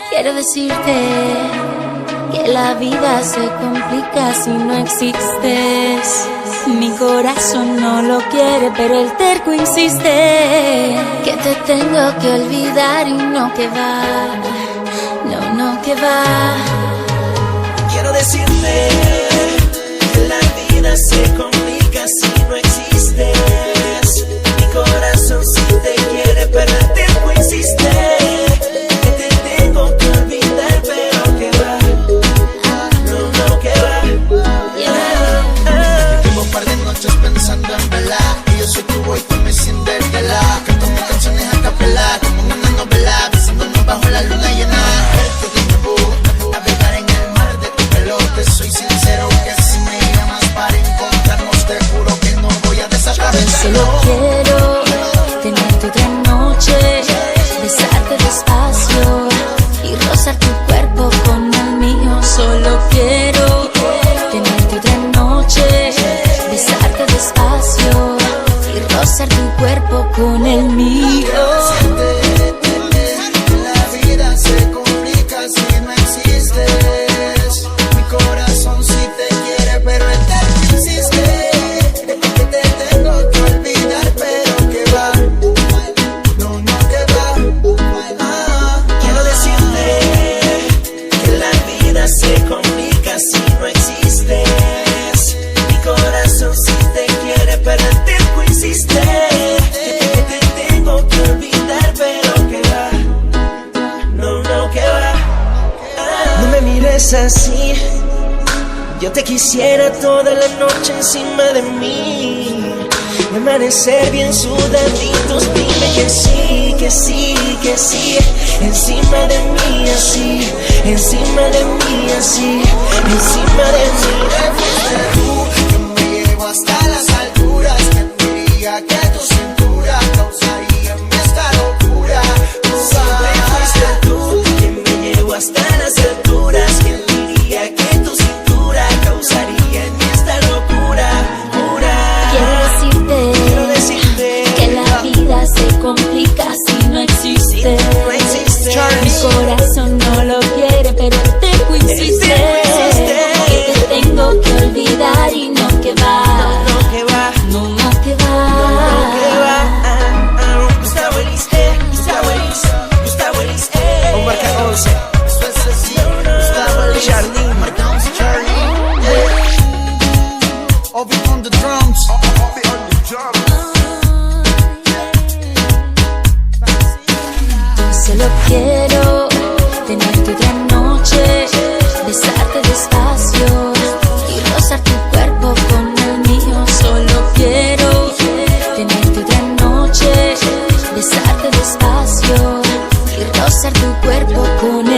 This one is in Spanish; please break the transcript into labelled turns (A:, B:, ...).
A: Quiero decirte que la vida se complica si no existes. Mi corazón no lo quiere, pero el terco insiste. Que te tengo que olvidar y no que va. No que va.
B: Quiero decirte que la vida se complica si no existes. Mi corazón sí te quiere, pero el tiempo insiste. Que te tengo que olvidar, pero que va. No que va.
C: Llevo un par de noches pensando en velar. Y yo soy tu boy, tú me sientes de la. Canto mis canciones a capela, como una novela, besándonos bajo la luna llena. Soy sincero que si me llamas para encontrarnos, te juro que no voy a desaparecer.
A: Solo quiero tenerte otra noche, besarte despacio y rozar tu cuerpo con el mío. Solo quiero tenerte otra noche, besarte despacio y rozar tu cuerpo con el mío.
C: La vida se complica si no existes. Corazón si te quiere, pero el tiempo insiste. Que te tengo que olvidar, pero que va. No que va.
B: Quiero decirte que la vida se complica si no existes. Mi corazón sí te quiere, pero el tiempo insiste. Que te tengo que olvidar, pero que va. No que va. No me mires así. Yo te quisiera toda la noche encima de mí. Y amanecer bien sudaditos. Dime que sí, que sí, que sí. Encima de mí así. Encima de mí así. Encima de mí.
C: Tú que me llevo hasta las alturas. Que diría que tu cintura causaría en mí esta locura.
B: Siempre fuiste tú que me llevo hasta las alturas. ¿Quién diría que tu cintura causaría en mí esta locura?
A: Quiero decirte que la vida se complica si no existe. Mi corazón no lo quiere, pero el tiempo insiste. Que te tengo que olvidar y no que va.
B: No que va.
A: No que va.
B: Gustavo Elis, o marca 11. Gustavo Elis, Charlie, marca 11, Charlie.
C: Obi on the drums.
A: Solo quiero tenerte otra noche, besarte despacio y rozar tu cuerpo con el mío. Solo quiero tenerte otra noche, besarte despacio y rozar tu cuerpo con el mío.